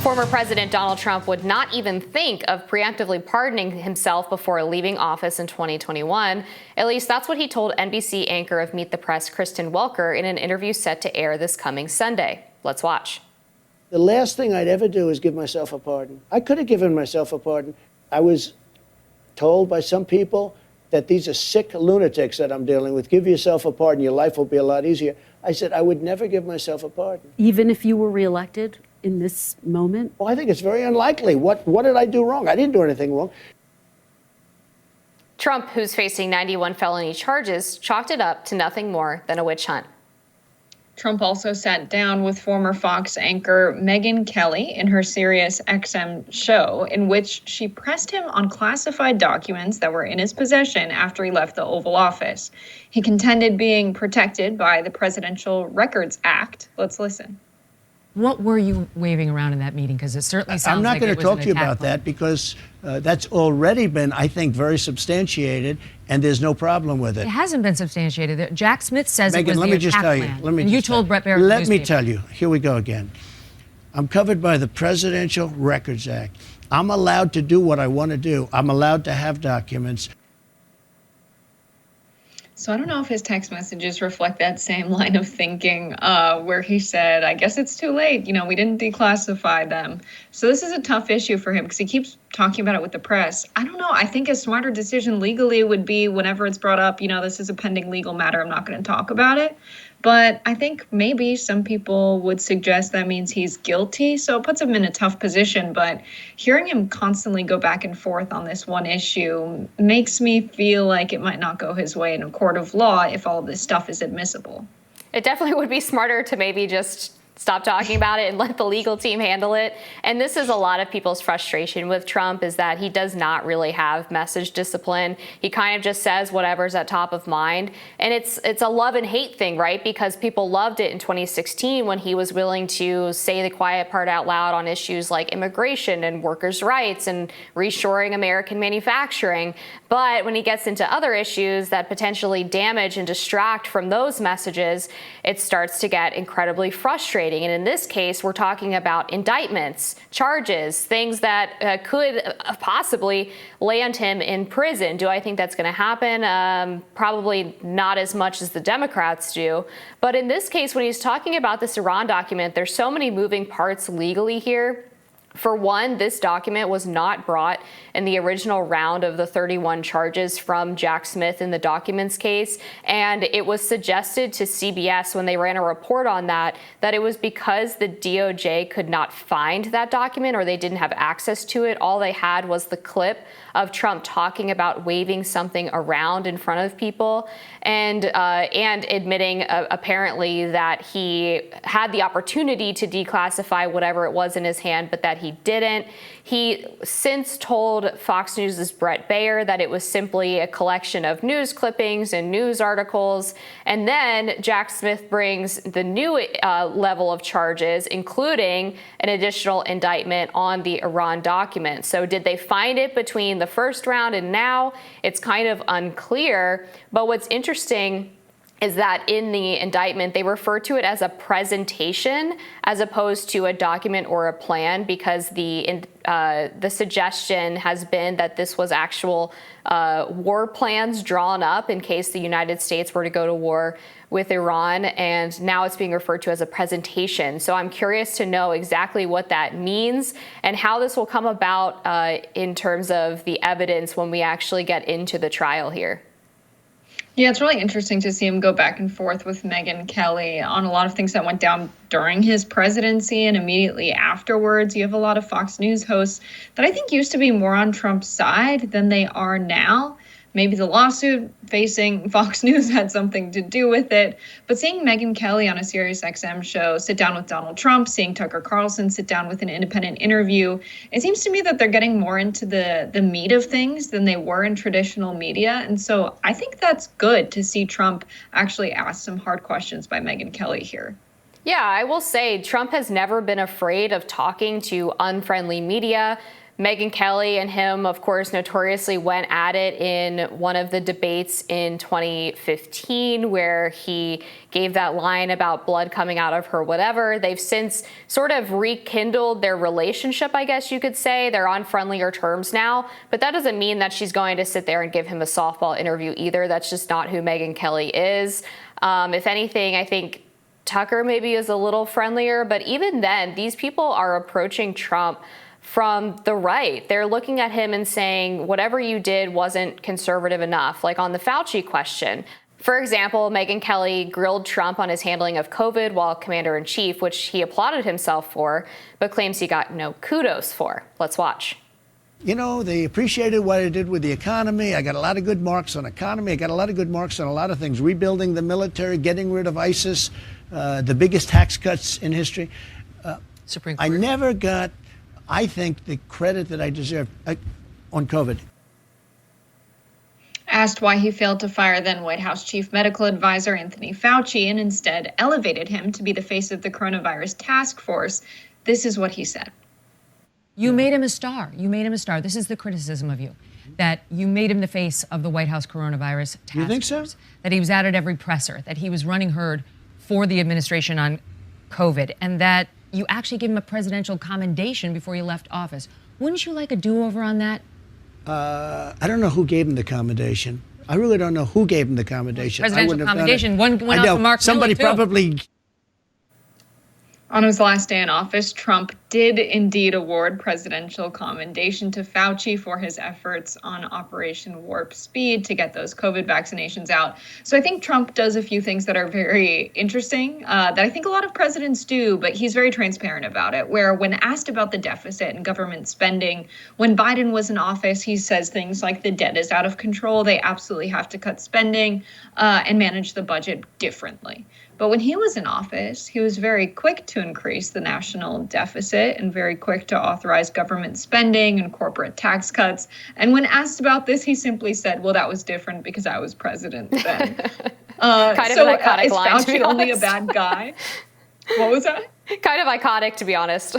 Former President Donald Trump would not even think of preemptively pardoning himself before leaving office in 2021. At least that's what he told NBC anchor of Meet the Press, Kristen Welker, in an interview set to air this coming Sunday. Let's watch. The last thing I'd ever do is give myself a pardon. I could have given myself a pardon. I was told by some people that these are sick lunatics that I'm dealing with. Give yourself a pardon. Your life will be a lot easier. I said I would never give myself a pardon. Even if you were reelected in this moment? Well, I think it's very unlikely. What did I do wrong? I didn't do anything wrong. Trump, who's facing 91 felony charges, chalked it up to nothing more than a witch hunt. Trump also sat down with former Fox anchor Megyn Kelly in her Sirius XM show, in which she pressed him on classified documents that were in his possession after he left the Oval Office. He contended being protected by the Presidential Records Act. Let's listen. What were you waving around in that meeting? Because it certainly sounds like I'm not going to talk to you about plan. that because that's already been, I think, very substantiated, and there's no problem with it. It hasn't been substantiated. Jack Smith says Megyn, it was let the me just attack tell you. plan. Let me and you told Brett Barrett. Let me tell you. Here we go again. I'm covered by the Presidential Records Act. I'm allowed to do what I want to do. I'm allowed to have documents. So I don't know if his text messages reflect that same line of thinking where he said, I guess it's too late. You know, we didn't declassify them. So this is a tough issue for him because he keeps talking about it with the press. I don't know. I think a smarter decision legally would be whenever it's brought up, you know, this is a pending legal matter. I'm not going to talk about it. But I think maybe some people would suggest that means he's guilty. So it puts him in a tough position. But hearing him constantly go back and forth on this one issue makes me feel like it might not go his way in a court of law if all this stuff is admissible. It definitely would be smarter to maybe just stop talking about it and let the legal team handle it. And this is a lot of people's frustration with Trump, is that he does not really have message discipline. He kind of just says whatever's at top of mind. And it's a love and hate thing, right? Because people loved it in 2016 when he was willing to say the quiet part out loud on issues like immigration and workers' rights and reshoring American manufacturing. But when he gets into other issues that potentially damage and distract from those messages, it starts to get incredibly frustrating. And in this case, we're talking about indictments, charges, things that could possibly land him in prison. Do I think that's going to happen? Probably not as much as the Democrats do. But in this case, when he's talking about this Iran document, there's so many moving parts legally here. For one, this document was not brought in the original round of the 31 charges from Jack Smith in the documents case. And it was suggested to CBS when they ran a report on that it was because the DOJ could not find that document or they didn't have access to it. All they had was the clip of Trump talking about waving something around in front of people and admitting apparently that he had the opportunity to declassify whatever it was in his hand, but that he didn't. He since told Fox News' Brett Baer that it was simply a collection of news clippings and news articles. And then Jack Smith brings the new level of charges, including an additional indictment on the Iran document. So did they find it between the first round and now? It's kind of unclear. But what's interesting is that in the indictment, they refer to it as a presentation as opposed to a document or a plan, because the suggestion has been that this was actual war plans drawn up in case the United States were to go to war with Iran, and now it's being referred to as a presentation. So I'm curious to know exactly what that means and how this will come about in terms of the evidence when we actually get into the trial here. Yeah, it's really interesting to see him go back and forth with Megyn Kelly on a lot of things that went down during his presidency and immediately afterwards. You have a lot of Fox News hosts that I think used to be more on Trump's side than they are now. Maybe the lawsuit facing Fox News had something to do with it. But seeing Megyn Kelly on a Sirius XM show sit down with Donald Trump, seeing Tucker Carlson sit down with an independent interview, it seems to me that they're getting more into the meat of things than they were in traditional media. And so I think that's good to see Trump actually ask some hard questions by Megyn Kelly here. Yeah, I will say Trump has never been afraid of talking to unfriendly media. Megyn Kelly and him, of course, notoriously went at it in one of the debates in 2015, where he gave that line about blood coming out of her whatever. They've since sort of rekindled their relationship, I guess you could say. They're on friendlier terms now, but that doesn't mean that she's going to sit there and give him a softball interview either. That's just not who Megyn Kelly is. If anything, I think Tucker maybe is a little friendlier, but even then, these people are approaching Trump from the right. They're looking at him and saying, whatever you did wasn't conservative enough. Like on the Fauci question, for example, Megyn Kelly grilled Trump on his handling of COVID while commander-in-chief, which he applauded himself for, but claims he got no kudos for. Let's watch. You know, they appreciated what I did with the economy. I got a lot of good marks on economy. I got a lot of good marks on a lot of things. Rebuilding the military, getting rid of ISIS, the biggest tax cuts in history. Supreme Court. I never got, I think, the credit that I deserve on COVID. Asked why he failed to fire then White House Chief Medical Advisor Anthony Fauci and instead elevated him to be the face of the coronavirus task force, this is what he said. You made him a star. You made him a star. This is the criticism of you, that you made him the face of the White House coronavirus task You think so? force, that he was out at every presser, that he was running herd for the administration on COVID, and that you actually gave him a presidential commendation before you left office. Wouldn't you like a do-over on that? I don't know who gave him the commendation. I really don't know who gave him the commendation. Presidential commendation. One went I out know to Mark somebody Miller, too. probably. On his last day in office, Trump did indeed award presidential commendation to Fauci for his efforts on Operation Warp Speed to get those COVID vaccinations out. So I think Trump does a few things that are very interesting that I think a lot of presidents do, but he's very transparent about it, where when asked about the deficit and government spending, when Biden was in office, he says things like the debt is out of control. They absolutely have to cut spending and manage the budget differently. But when he was in office, he was very quick to increase the national deficit and very quick to authorize government spending and corporate tax cuts. And when asked about this, he simply said, well, that was different because I was president then. Kind of an iconic is line, to be Fauci only a honest. bad guy? What was that? Kind of iconic, to be honest.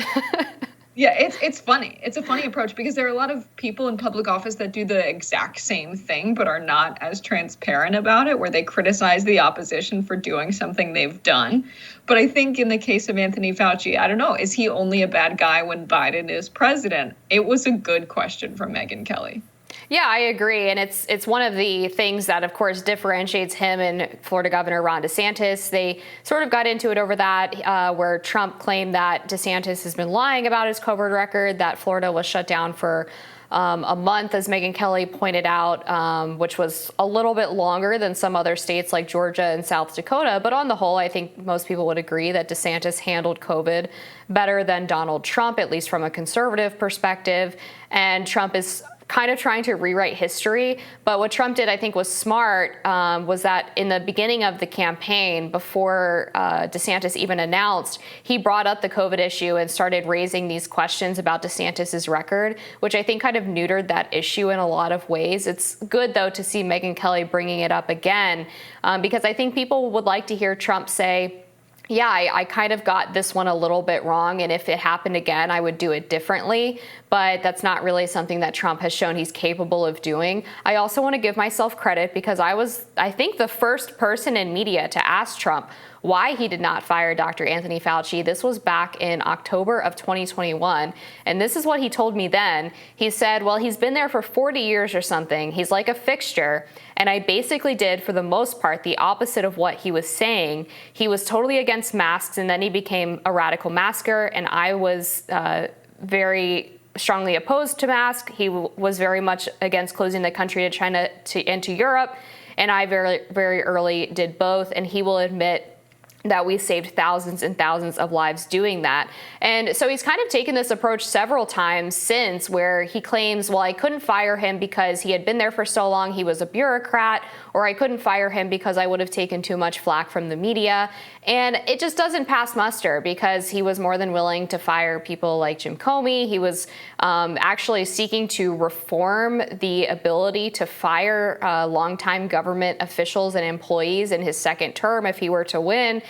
Yeah, it's funny. It's a funny approach because there are a lot of people in public office that do the exact same thing but are not as transparent about it, where they criticize the opposition for doing something they've done. But I think in the case of Anthony Fauci, I don't know, is he only a bad guy when Biden is president? It was a good question from Megyn Kelly. Yeah, I agree. And it's one of the things that, of course, differentiates him and Florida Governor Ron DeSantis. They sort of got into it over that, where Trump claimed that DeSantis has been lying about his COVID record, that Florida was shut down for a month, as Megyn Kelly pointed out, which was a little bit longer than some other states like Georgia and South Dakota. But on the whole, I think most people would agree that DeSantis handled COVID better than Donald Trump, at least from a conservative perspective. And Trump is kind of trying to rewrite history. But what Trump did, I think, was smart, was that in the beginning of the campaign, before DeSantis even announced, he brought up the COVID issue and started raising these questions about DeSantis's record, which I think kind of neutered that issue in a lot of ways. It's good, though, to see Megyn Kelly bringing it up again, because I think people would like to hear Trump say, yeah, I kind of got this one a little bit wrong, and if it happened again, I would do it differently. But that's not really something that Trump has shown he's capable of doing. I also want to give myself credit because I was, I think, the first person in media to ask Trump why he did not fire Dr. Anthony Fauci. This was back in October of 2021. And this is what he told me then. He said, well, he's been there for 40 years or something. He's like a fixture. And I basically did, for the most part, the opposite of what he was saying. He was totally against masks, and then he became a radical masker. And I was very strongly opposed to masks. He was very much against closing the country to China and to Europe. And I very, very early did both. And he will admit that we saved thousands and thousands of lives doing that. And so he's kind of taken this approach several times since, where he claims, well, I couldn't fire him because he had been there for so long, he was a bureaucrat, or I couldn't fire him because I would have taken too much flack from the media. And it just doesn't pass muster, because he was more than willing to fire people like Jim Comey. He was actually seeking to reform the ability to fire longtime government officials and employees in his second term if he were to win.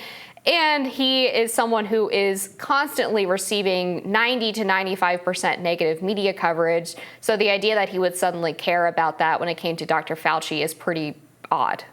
And he is someone who is constantly receiving 90 to 95% negative media coverage. So the idea that he would suddenly care about that when it came to Dr. Fauci is pretty odd.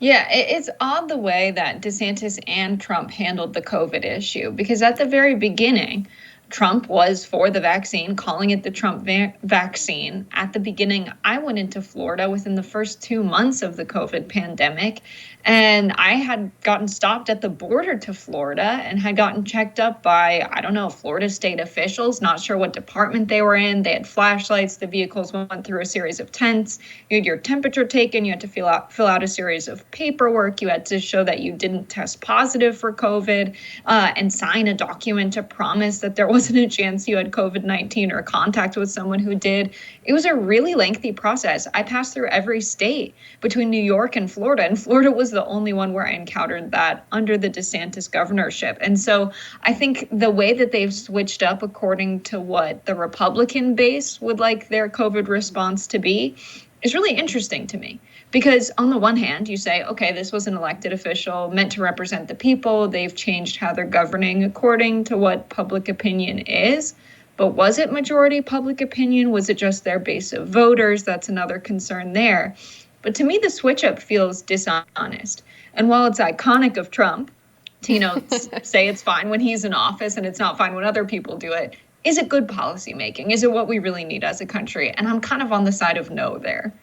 Yeah, it's odd the way that DeSantis and Trump handled the COVID issue, because at the very beginning, Trump was for the vaccine, calling it the Trump vaccine. At the beginning, I went into Florida within the first 2 months of the COVID pandemic, and I had gotten stopped at the border to Florida and had gotten checked up by, I don't know, Florida state officials, not sure what department they were in. They had flashlights. The vehicles went through a series of tents. You had your temperature taken. You had to fill out a series of paperwork. You had to show that you didn't test positive for COVID and sign a document to promise that there wasn't a chance you had COVID-19 or contact with someone who did. It was a really lengthy process. I passed through every state between New York and Florida was the only one where I encountered that under the DeSantis governorship. And so I think the way that they've switched up according to what the Republican base would like their COVID response to be is really interesting to me. Because on the one hand, you say, okay, this was an elected official meant to represent the people. They've changed how they're governing according to what public opinion is. But was it majority public opinion? Was it just their base of voters? That's another concern there. But to me, the switch up feels dishonest. And while it's iconic of Trump to, say it's fine when he's in office and it's not fine when other people do it, is it good policy making? Is it what we really need as a country? And I'm kind of on the side of no there.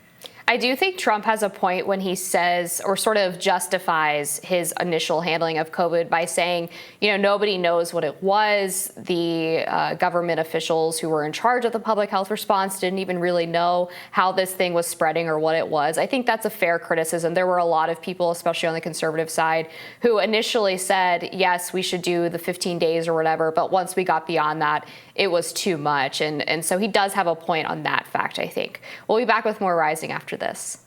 I do think Trump has a point when he says, or sort of justifies his initial handling of COVID by saying, nobody knows what it was. The government officials who were in charge of the public health response didn't even really know how this thing was spreading or what it was. I think that's a fair criticism. There were a lot of people, especially on the conservative side, who initially said, yes, we should do the 15 days or whatever. But once we got beyond that, it was too much. And so he does have a point on that fact, I think. We'll be back with more Rising after this.